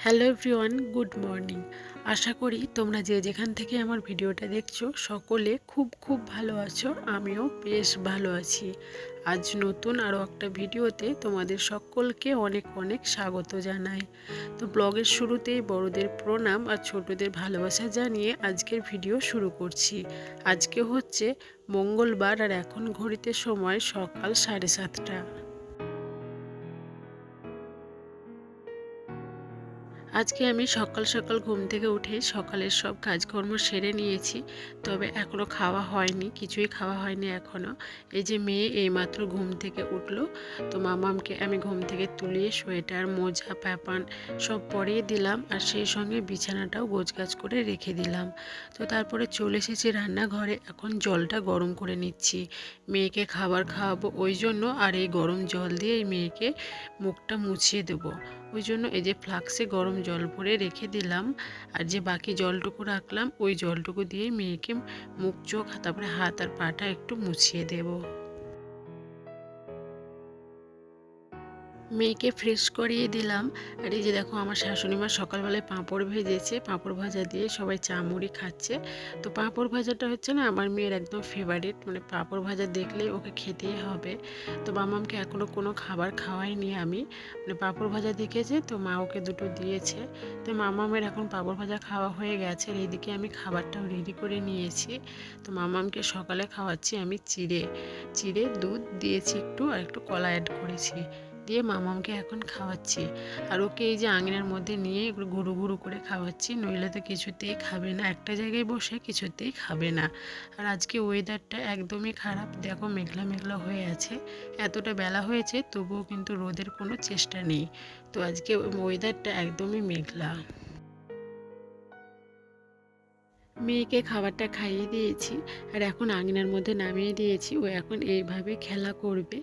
Hello everyone, good morning. আশা করি তোমরা যে যেখান থেকে আমার ভিডিওটা দেখছো সকলে খুব খুব ভালো আছো। আমিও বেশ ভালো আছি। আজ নতুন আরও একটা ভিডিওতে তোমাদের সকলকে অনেক অনেক স্বাগত জানাই। তো ব্লগের শুরুতেই বড়দের প্রণাম আর ছোটদের ভালোবাসা জানিয়ে আজকের ভিডিও শুরু করছি। আজকে হচ্ছে মঙ্গলবার আর এখন ঘড়িতে সময় সকাল 7:30। আজকে আমি সকাল সকাল ঘুম থেকে উঠে সকালের সব কাজকর্ম সেরে নিয়েছি, তবে এখনও খাওয়া হয়নি, কিছুই খাওয়া হয়নি এখনও। এই যে মেয়ে এইমাত্র ঘুম থেকে উঠলো, তো মামামকে আমি ঘুম থেকে তুলিয়ে সোয়েটার, মোজা, প্যাপান সব পরিয়ে দিলাম, আর সেই সঙ্গে বিছানাটাও গোছগাছ করে রেখে দিলাম। তো তারপরে চলে এসেছি রান্নাঘরে, এখন জলটা গরম করে নিচ্ছি। মেয়েকে খাবার খাওয়াবো ওই জন্য, আর এই গরম জল দিয়ে এই মেয়েকে মুখটা মুছিয়ে দেবো। ওই জন্য এই যে ফ্লাক্সে গরম জল ভরে রেখে দিলাম, আর যে বাকি জলটুকু রাখলাম ওই জলটুকু দিয়ে মেয়েকে মুখ, চোখ, তারপরে হাত আর পাটা একটু মুছিয়ে দেব। মেয়েকে ফ্রেশ করিয়ে দিলাম। আর এই যে দেখো আমার শাশুড়ি মা সকালবেলায় পাঁপড় ভেজেছে, পাঁপড় ভাজা দিয়ে সবাই চা মুড়ি খাচ্ছে। তো পাঁপড় ভাজাটা হচ্ছে না আমার মেয়ের একদম ফেভারিট, মানে পাঁপড় ভাজা দেখলেই ওকে খেতেই হবে। তো মামামকে এখনও কোনো খাবার খাওয়াইনি আমি, মানে পাঁপড় ভাজা দেখেছে তো মা ওকে দুটো দিয়েছে। তো মামামের এখন পাঁপড় ভাজা খাওয়া হয়ে গেছে, আর এইদিকে আমি খাবারটাও রেডি করে নিয়েছি। তো মামামকে সকালে খাওয়াচ্ছি আমি চিড়ে চিড়ে দুধ দিয়েছি একটু, আর একটু কলা অ্যাড করেছি, দিয়ে মামামকে এখন খাওয়াচ্ছি। আর ওকে এই যে আঙিনার মধ্যে নিয়ে এগুলো ঘুরু ঘুরু করে খাওয়াচ্ছি, নইলে তো কিছুতেই খাবে না, একটা জায়গায় বসে কিছুতেই খাবে না। আর আজকে ওয়েদারটা একদমই খারাপ, দেখো মেঘলা মেঘলা হয়ে আছে, এতটা বেলা হয়েছে তবুও কিন্তু রোদের কোনো চেষ্টা নেই। তো আজকে ওয়েদারটা একদমই মেঘলা। মেয়েকে খাবারটা খাইয়ে দিয়েছি, আর এখন আঙিনার মধ্যে নামিয়ে দিয়েছি, ও এখন এইভাবে খেলা করবে।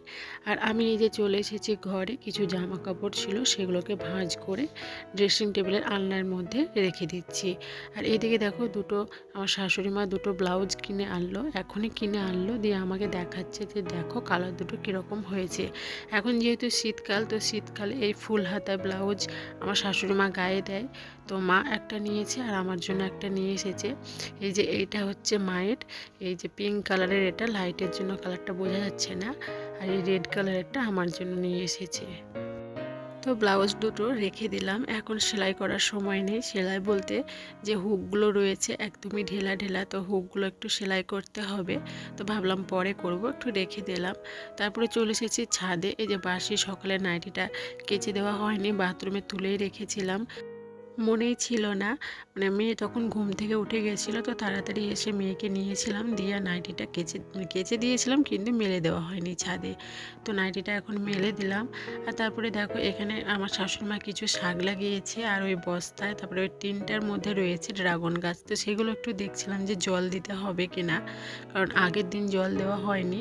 আর আমি এই যে চলে এসেছি ঘরে, কিছু জামা কাপড় ছিল সেগুলোকে ভাঁজ করে ড্রেসিং টেবিলের আলনার মধ্যে রেখে দিচ্ছি। আর এদিকে দেখো আমার শাশুড়ি মা দুটো ব্লাউজ কিনে আনলো, এখনই কিনে আনলো, দিয়ে আমাকে দেখাচ্ছে যে দেখো কালার দুটো কীরকম হয়েছে। এখন যেহেতু শীতকাল, তো শীতকালে এই ফুল হাতা ব্লাউজ আমার শাশুড়ি মা গায়ে দেয়। তো মা একটা নিয়েছে আর আমার জন্য একটা নিয়ে এসেছে। এই যে এইটা হচ্ছে মায়ের, এই যে পিঙ্ক কালারের, এটা লাইটের জন্য কালারটা বোঝা যাচ্ছে না, আর এই রেড কালারেরটা আমার জন্য নিয়ে এসেছে। তো ব্লাউজ দুটো রেখে দিলাম, এখন সেলাই করার সময় নেই। সেলাই বলতে যে হুকগুলো রয়েছে একদমই ঢেলা ঢেলা, তো হুকগুলো একটু সেলাই করতে হবে, তো ভাবলাম পরে করব, একটু রেখে দিলাম। তারপরে চলে এসেছি ছাদে, এই যে বাসি সকালে নাইটিটা কেচে দেওয়া হয়নি, বাথরুমে তুলেই রেখেছিলাম, মনেই ছিল না। মানে মেয়ে তখন ঘুম থেকে উঠে গেছিলো, তো তাড়াতাড়ি এসে মেয়েকে নিয়েছিলাম, দিয়ে নাইটিটা কেচে দিয়েছিলাম, কিন্তু মেলে দেওয়া হয়নি ছাদে। তো নাইটিটা এখন মেলে দিলাম। আর তারপরে দেখো এখানে আমার শাশুড়িমা কিছু শাক লাগিয়েছে, আর ওই বস্তায়, তারপরে ওই টিনটার মধ্যে রয়েছে ড্রাগন গাছ, তো সেগুলো একটু দেখছিলাম যে জল দিতে হবে কি না, কারণ আগের দিন জল দেওয়া হয়নি,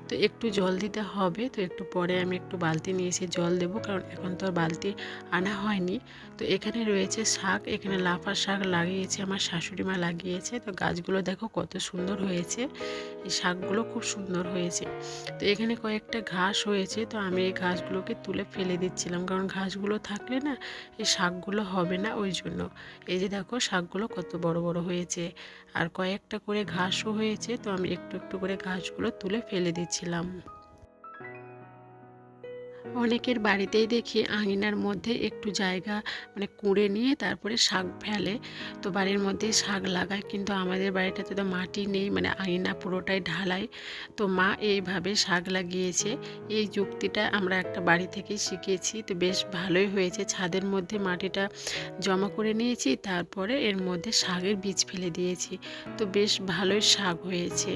তো একটু জল দিতে হবে। তো একটু পরে আমি একটু বালতি নিয়ে এসে জল দেবো, কারণ এখন তো আর বালতি আনা হয়নি। তো এখানে রয়েছে শাক, এখানে লাফা শাক লাগিয়েছে আমার শাশুড়ি মা লাগিয়েছে। তো গাছগুলো দেখো কত সুন্দর হয়েছে, এই শাকগুলো খুব সুন্দর হয়েছে। তো এখানে কয়েকটা ঘাস হয়েছে, তো আমি এই ঘাসগুলোকে তুলে ফেলে দিচ্ছিলাম, কারণ ঘাসগুলো থাকলে না এই শাকগুলো হবে না, ওই জন্য। এই যে দেখো শাকগুলো কত বড় বড় হয়েছে, আর কয়েকটা করে ঘাসও হয়েছে, তো আমি একটু একটু করে ঘাসগুলো তুলে ফেলে দিচ্ছিলাম। অনেকের বাড়িতেই দেখি আঙিনার মধ্যে একটু জায়গা মানে কুঁড়ে নিয়ে তারপরে শাক ফেলে, তো বাড়ির মধ্যে শাক লাগায়, কিন্তু আমাদের বাড়িটাতে তো মাটি নেই, মানে আঙিনা পুরোটাই ঢালাই। তো মা এইভাবে শাক লাগিয়েছে, এই যুক্তিটা আমরা একটা বাড়ি থেকেই শিখেছি, তো বেশ ভালোই হয়েছে। ছাদের মধ্যে মাটিটা জমা করে নিয়েছি, তারপরে এর মধ্যে শাকের বীজ ফেলে দিয়েছি, তো বেশ ভালোই শাক হয়েছে।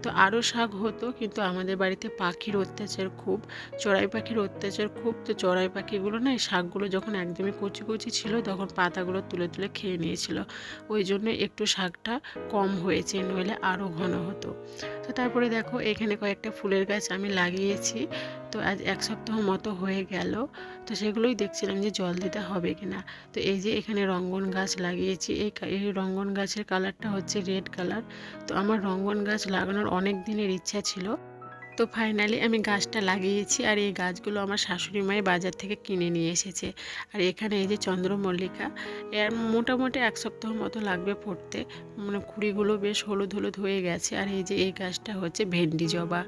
তো আরও শাক হতো, কিন্তু আমাদের বাড়িতে পাখির অত্যাচার খুব, চড়াই পাখির অত্যাচার খুব। তো চড়াই পাখিগুলো না এই শাকগুলো যখন একদমই কচি কচি ছিল তখন পাতাগুলো তুলে তুলে খেয়ে নিয়েছিল, ওই জন্য একটু শাকটা কম হয়েছে, নইলে আরও ঘন হতো। তো তারপরে দেখো এখানে কয়েকটা ফুলের গাছ আমি লাগিয়েছি, তো আজ 1 সপ্তাহ মতো হয়ে গেল, তো সেগুলোই দেখছিলাম যে জল দিতে হবে কিনা। তো এই যে এখানে রঙ্গন গাছ লাগিয়েছি, এই রঙ্গন গাছের কালারটা হচ্ছে রেড কালার। তো আমার রঙ্গন গাছ লাগানোর অনেক দিনের ইচ্ছা ছিল, তো তো ফাইনালি আমি গাছটা লাগিয়েছি, আর এই গাছগুলো আমার শাশুড়ি মায়ের বাজার থেকে কিনে নিয়ে এসেছে। আর এখানে এই যে চন্দ্রমল্লিকা, এর মোটামুটি 1 সপ্তাহ মতো লাগবে ফুটতে, মানে কুড়িগুলো বেশ হলুদ হলুদ হয়ে গেছে। আর এই যে এই গাছটা হচ্ছে ভেন্ডি জবা,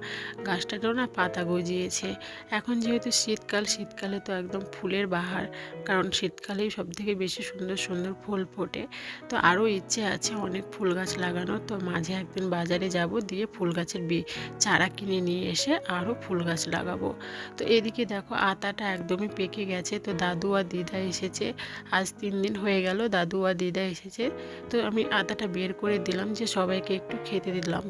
গাছটাতেও না পাতা গজিয়েছে। এখন যেহেতু শীতকাল, শীতকালে তো একদম ফুলের বাহার, কারণ শীতকালেই সব থেকে বেশি সুন্দর সুন্দর ফুল ফোটে। তো আরও ইচ্ছে আছে অনেক ফুল গাছ লাগানোর, তো মাঝে একদিন বাজারে যাব, দিয়ে ফুল গাছের চারা কিনে নিয়ে এসে আরও ফুল গাছ লাগাবো। তো এদিকে দেখো আতাটা একদমই পেকে গেছে। তো দাদু আর দিদা এসেছে, আজ 3 দিন হয়ে গেল দাদু আর দিদা এসেছে। তো আমি আতাটা বের করে দিলাম, যে সবাইকে একটু খেতে দিলাম,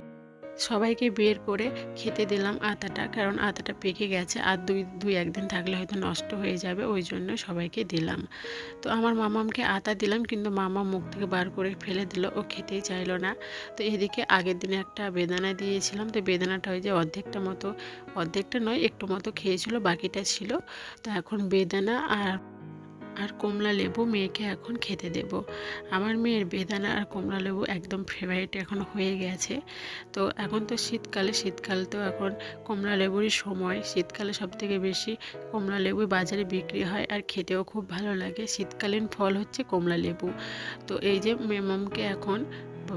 সবাইকে বের করে খেতে দিলাম আতাটা, কারণ আতাটা পেকে গেছে, আর দুই একদিন থাকলে হয়তো নষ্ট হয়ে যাবে, ওই জন্য সবাইকে দিলাম। তো আমার মামামকে আতা দিলাম, কিন্তু মামা মুখ থেকে বার করে ফেলে দিল, ও খেতেই চাইলো না। তো এদিকে আগের দিনে একটা বেদানা দিয়েছিলাম, তো বেদানাটা ওই যে অর্ধেকটা নয় একটু মতো খেয়েছিল, বাকিটা ছিল। তো এখন বেদানা আর আর কমলা লেবু মেয়েকে এখন খেতে দেব। আমার মেয়ের বেদানা আর কমলা লেবু একদম ফেভারিট এখন হয়ে গেছে। তো এখন তো শীতকাল তো এখন কমলা লেবুরই সময়, শীতকালে সবথেকে বেশি কমলা লেবু বাজারে বিক্রি হয়, আর খেতেও খুব ভালো লাগে। শীতকালীন ফল হচ্ছে কমলা লেবু। তো এই যে মেমমকে এখন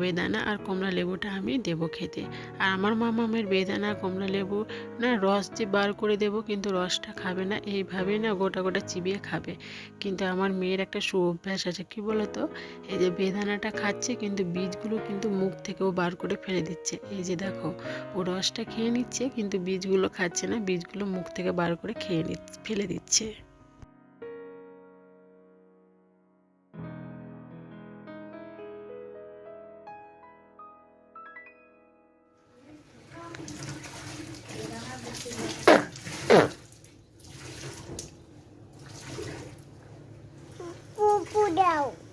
বেদানা আর কমলা লেবুটা আমি দেব খেতে। আর আমার মামামের বেদানা কমলা লেবু না রস যে বার করে দেব, কিন্তু রসটা খাবে না, এইভাবে না গোটা গোটা চিবিয়ে খাবে। কিন্তু আমার মেয়ের একটা সুঅভ্যাস আছে, কি বলতো, এই যে বেদানাটা খাচ্ছে কিন্তু বীজগুলো কিন্তু মুখ থেকেও বার করে ফেলে দিচ্ছে। এই যে দেখো, ও রসটা খেয়ে নিচ্ছে কিন্তু বীজগুলো খাচ্ছে না, বীজগুলো মুখ থেকে বার করে ফেলে দিচ্ছে।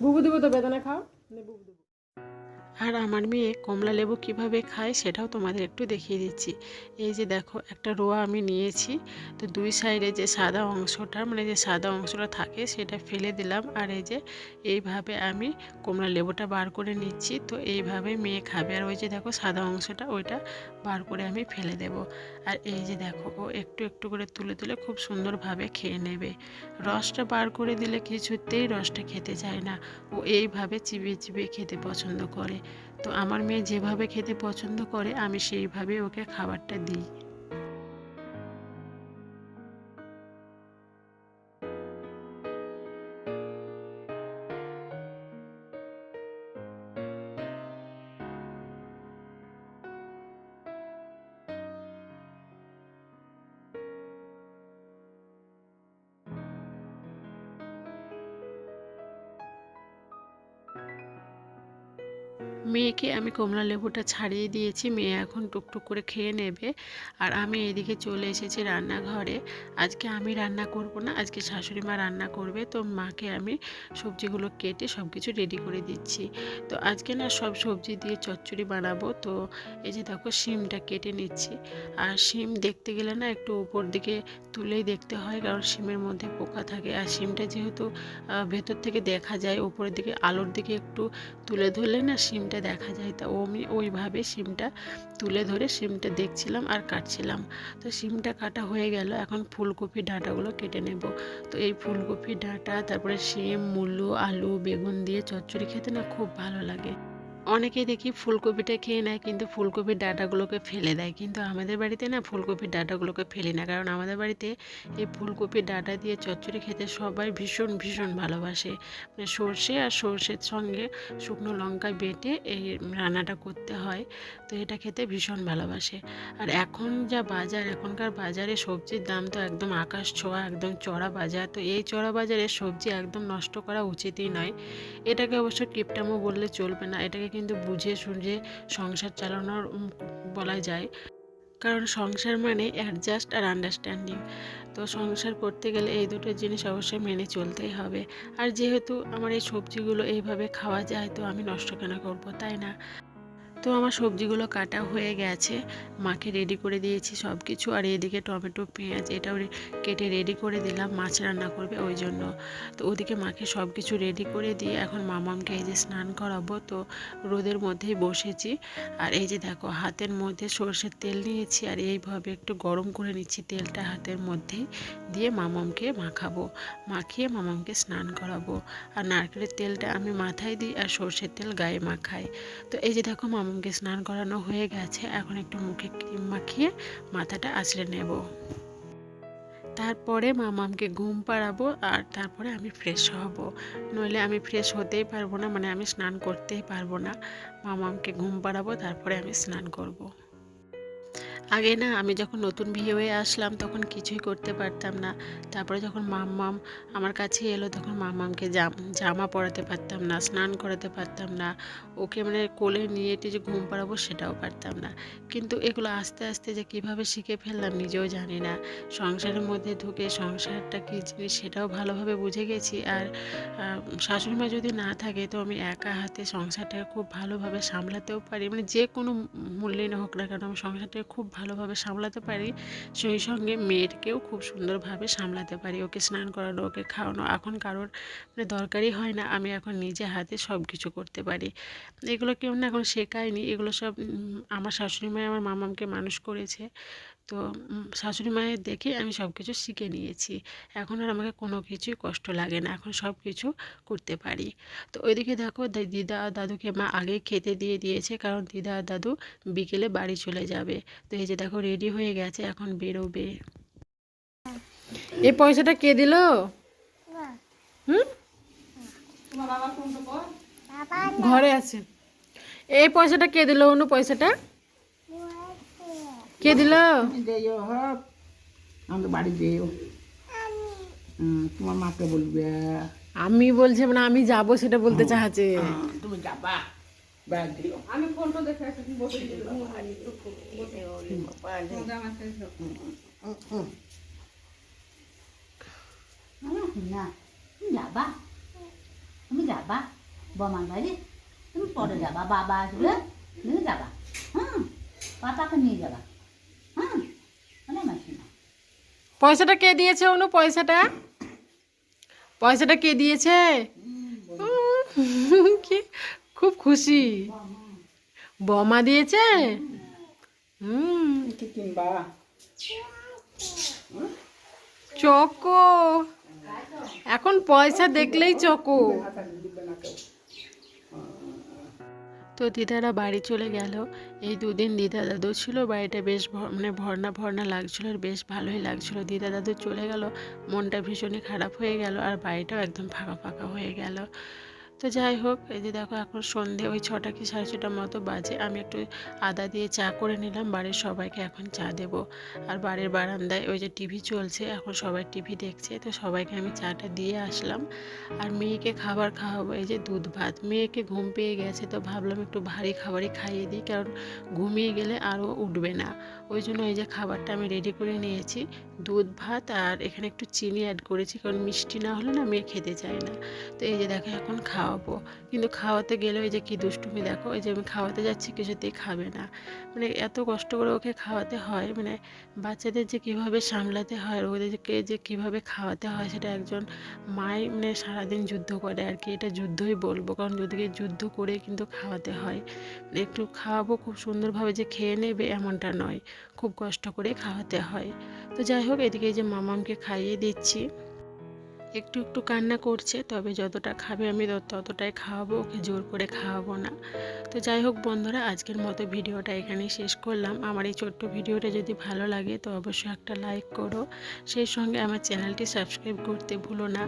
বুবু দেবো তো, বেদানা খাও, বুবু দেবো। আর আমার মেয়ে কমলা লেবু কীভাবে খায় সেটাও তোমাদের একটু দেখিয়ে দিচ্ছি। এই যে দেখো, একটা রোয়া আমি নিয়েছি, তো দুই সাইডে যে সাদা অংশটা, মানে যে সাদা অংশটা থাকে সেটা ফেলে দিলাম, আর এই যে এইভাবে আমি কমলা লেবুটা বার করে নিচ্ছি। তো এইভাবে মেয়ে খাবে, আর ওই যে দেখো সাদা অংশটা ওইটা বার করে আমি ফেলে দেব। আর এই যে দেখো, ও একটু একটু করে তুলে তুলে খুব সুন্দরভাবে খেয়ে নেবে। রসটা বার করে দিলে কিছুতেই রসটা খেতে চায় না, ও এইভাবে চিবিয়ে চিবিয়ে খেতে পছন্দ করে। তো আমার মেয়ে যেভাবে খেতে পছন্দ করে আমি সেইভাবে ওকে খাবারটা দিই। মেয়েকে আমি কমলা লেবুটা ছাড়িয়ে দিয়েছি, মেয়ে এখন টুকটুক করে খেয়ে নেবে। আর আমি এদিকে চলে এসেছি রান্নাঘরে। আজকে আমি রান্না করব না, আজকে শাশুড়ি মা রান্না করবে। তো মাকে আমি সবজিগুলো কেটে সব কিছু রেডি করে দিচ্ছি। তো আজকে না সব সবজি দিয়ে চচ্চড়ি বানাবো। তো এই যে দেখো, শিমটা কেটে নিচ্ছি। আর শিম দেখতে গেলে না একটু উপর দিকে তুলেই দেখতে হয়, কারণ শিমের মধ্যে পোকা থাকে। আর শিমটা যেহেতু ভেতর থেকে দেখা যায়, উপরের দিকে আলোর দিকে একটু তুলে ধরলে না শিমটা দেখা যায়। তা আমি ওইভাবে শিমটা তুলে ধরে শিমটা দেখছিলাম আর কাটছিলাম। তো শিমটা কাটা হয়ে গেল, এখন ফুলকপি ডাঁটাগুলো কেটে নেব। তো এই ফুলকপি ডাঁটা, তারপরে শিম, মূলো, আলু, বেগুন দিয়ে চচ্চড়ি খেতে না খুব ভালো লাগে। অনেকেই দেখি ফুলকপিটা খেয়ে নেয়, কিন্তু ফুলকপির ডাঁটাগুলোকে ফেলে দেয়। কিন্তু আমাদের বাড়িতে না ফুলকপির ডাঁটাগুলোকে ফেলি না, কারণ আমাদের বাড়িতে এই ফুলকপির ডাঁটা দিয়ে চচ্চড়ি খেতে সবাই ভীষণ ভীষণ ভালোবাসে। মানে সর্ষে আর সর্ষের সঙ্গে শুকনো লঙ্কা বেটে এই রান্নাটা করতে হয়। তো এটা খেতে ভীষণ ভালোবাসে। আর এখন যা বাজার, এখনকার বাজারে সবজির দাম তো একদম আকাশ ছোঁয়া, একদম চড়া বাজার। তো এই চড়া বাজারে সবজি একদম নষ্ট করা উচিতই নয়। এটাকে অবশ্য কিপটামো বললে চলবে না, এটাকে কিন্তু বুঝে সুঝে সংসার চালানোর বলা যায়। কারণ সংসার মানে অ্যাডজাস্ট আর আন্ডারস্ট্যান্ডিং। তো সংসার করতে গেলে এই দুটো জিনিস অবশ্যই মেনে চলতেই হবে। আর যেহেতু আমার এই সবজিগুলো এইভাবে খাওয়া যায়, তো আমি নষ্ট কেন করবো, তাই না? তো আমার সবজিগুলো কাটা হয়ে গেছে, মাকে রেডি করে দিয়েছি সব কিছু। আর এদিকে টমেটো পেঁয়াজ এটাও কেটে রেডি করে দিলাম, মাছ রান্না করবে ওই জন্য। তো ওদিকে মাকে সব কিছু রেডি করে দিয়ে এখন মামামকে এই যে স্নান করাবো। তো রোদের মধ্যেই বসেছি। আর এই যে দেখো হাতের মধ্যে সরষের তেল নিয়েছি, আর এইভাবে একটু গরম করে নিচ্ছি তেলটা হাতের মধ্যেই দিয়ে মামামকে মাখাবো, মাখিয়ে মামামকে স্নান করাবো। আর নারকেলের তেলটা আমি মাথায় দিই আর সরষের তেল গায়ে মাখাই। তো এই যে দেখো মামামকে স্নান করানো হয়ে গেছে, এখন একটু মুখে ক্রিম মাখিয়ে মাথাটা আঁচড়ে নেব। তারপরে মামামকে ঘুম পাড়াবো আর তারপরে আমি ফ্রেশ হব, নইলে আমি ফ্রেশ হতেই পারবো না, মানে আমি স্নান করতেই পারবো না। মামামকে ঘুম পাড়াবো তারপরে আমি স্নান করব। আগে না আমি যখন নতুন বিয়ে হয়ে আসলাম তখন কিছুই করতে পারতাম না। তারপরে যখন মাম্মাম আমার কাছে এলো তখন মাম্মামকে জামা পরাতে পারতাম না, স্নান করাতে পারতাম না, ওকে মানে কোলে নিয়ে যে ঘুম পাড়াবো সেটাও পারতাম না। কিন্তু এগুলো আস্তে আস্তে যে কিভাবে শিখে ফেললাম নিজেও জানি না। সংসারের মধ্যে ঢুকে সংসারটা কী জিনিস সেটাও ভালোভাবে বুঝে গেছি। আর শাশুড়িমা যদি না থাকে তো আমি একা হাতে সংসারটাকে খুব ভালোভাবে সামলাতেও পারি, মানে যে কোনো মূল্যে হোক না কেন আমি সংসারটাকে খুব ভালোভাবে সামলাতে পারি। সেই সঙ্গে মেয়েরকেও খুব সুন্দরভাবে সামলাতে পারি, ওকে স্নান করানো, ওকে খাওয়ানো এখন কারোর মানে দরকারই হয় না। আমি এখন নিজে হাতে সব কিছু করতে পারি। এগুলো কেউ না এখন শেখায়নি, এগুলো সব আমার শাশুড়ি মা আমার মামামকে মানুষ করেছে। তো শাশুড়ি মায়ের দেখে আমি সব কিছু শিখে নিয়েছি। এখন আর আমাকে কোনো কিছুই কষ্ট লাগে না, এখন সব কিছু করতে পারি। তো ওইদিকে দেখো দিদা আর দাদুকে মা আগেই খেতে দিয়ে দিয়েছে, কারণ দিদা আর দাদু বিকেলে বাড়ি চলে যাবে। তো এই যে দেখো রেডি হয়ে গেছে, এখন বেরোবে। এই পয়সাটা কে দিল? হুম, ঘরে আছে। এই পয়সাটা কে দিল? অনু পয়সাটা কে দিল? আমাদের বাড়ি যেও, তোমার মাকে বলবে আমি বলছি মানে আমি যাব সেটা বলতে চাচ্ছে। তুমি যাবা, ব্যাগ দিও। আমি ফোনটা দেখে আসি বসে না তুমি যাবা, তুমি যাবা বমার বাড়ি, তুমি পরে যাবা, বাবা আসবে তুমি যাবা। হুম, পাপাকে নিয়ে যাবা। হুম, মানে মাসি না। পয়সাটা কে দিয়েছে অনু? পয়সাটা পয়সাটা কে দিয়েছে? কি খুব খুশি, বমা দিয়েছে। হুম, কি কিনবা? চকো, এখন পয়সা দেখলেই চকো। তো দিদারা বাড়ি চলে গেল। এই দুদিন দিদা দাদু ছিল, বাড়িটা বেশ মানে ভর্না ভর্না লাগছিল, আর বেশ ভালোই লাগছিল। দিদা দাদু চলে গেল, মনটা ভীষণই খারাপ হয়ে গেল, আর বাড়িটাও একদম ফাঁকা ফাঁকা হয়ে গেল। তো যাই হোক, এই যে দেখো এখন সন্ধে ওই 6টা কি 6:30টার মতো বাজে। আমি একটু আদা দিয়ে চা করে নিলাম, বাড়ির সবাইকে এখন চা দেব। আর বাড়ির বারান্দায় ওই যে টিভি চলছে, এখন সবাই টিভি দেখছে, তো সবাইকে আমি চাটা দিয়ে আসলাম। আর মেয়েকে খাবার খাওয়াবো, এই যে দুধ ভাত। মেয়েকে ঘুম পেয়ে গেছে তো ভাবলাম একটু ভারী খাবারই খাইয়ে দিই, কারণ ঘুমিয়ে গেলে আরও উঠবে না। ওই জন্য এই যে খাবারটা আমি রেডি করে নিয়েছি, দুধ ভাত, আর এখানে একটু চিনি অ্যাড করেছি, কারণ মিষ্টি না হলে না মেয়ে খেতে চায় না। তো এই যে দেখো এখন খাওয়াবো, কিন্তু খাওয়াতে গেলে ওই যে কি দুষ্টুমি দেখো, ওই যে আমি খাওয়াতে যাচ্ছি কিছুতেই খাবে না। মানে এত কষ্ট করে ওকে খাওয়াতে হয়, মানে বাচ্চাদের যে কিভাবে সামলাতে হয় আর ওদেরকে যে কিভাবে খাওয়াতে হয় সেটা একজন মাই মানে সারাদিন যুদ্ধ করে আর কি, এটা যুদ্ধই বলবো, কারণ যদিকে যুদ্ধ করে কিন্তু খাওয়াতে হয়। মানে একটু খাওয়াবো খুব সুন্দরভাবে যে খেয়ে নেবে এমনটা নয়, খুব কষ্ট করে খাওয়াতে হয়। তো যাই হোক, এদিকে এই যে মামামকে খাইয়ে দিচ্ছি। একটু একটু কান্না করছে, তবে যতটা খাবে আমি ততটাই খাওয়াবো, ওকে জোর করে খাওয়াবো না। তো যাই হোক বন্ধুরা, আজকের মতো ভিডিওটা এখানেই শেষ করলাম। আমার এই ছোট্ট ভিডিওটা যদি ভালো লাগে তো অবশ্যই একটা লাইক করো, সেই সঙ্গে আমার চ্যানেলটি সাবস্ক্রাইব করতে ভুলো না।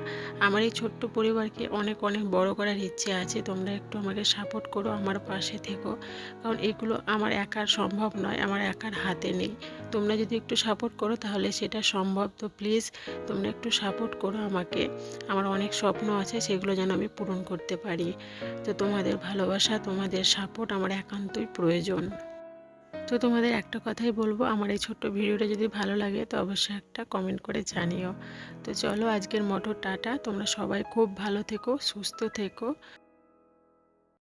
আমার এই ছোট্ট পরিবারকে অনেক অনেক বড় করার ইচ্ছে আছে, তোমরা একটু আমাকে সাপোর্ট করো, আমার পাশে থেকো, কারণ এগুলো আমার একার সম্ভব নয়, আমার একার হাতে নেই। তোমরা যদি একটু সাপোর্ট করো তাহলে সেটা সম্ভব। তো প্লিজ তোমরা একটু সাপোর্ট করো আমাকে, আমার অনেক স্বপ্ন আছে, সেগুলো যেন আমি পূরণ করতে পারি। তো তোমাদের ভালোবাসা, তোমাদের সাপোর্ট আমার একান্তই প্রয়োজন। তো তোমাদের একটা কথাই বলবো, আমার এই ছোট্ট ভিডিওটা যদি ভালো লাগে তো অবশ্যই একটা কমেন্ট করে জানিও। তো চলো আজকের মতো টাটা, তোমরা সবাই খুব ভালো থেকো, সুস্থ থেকো।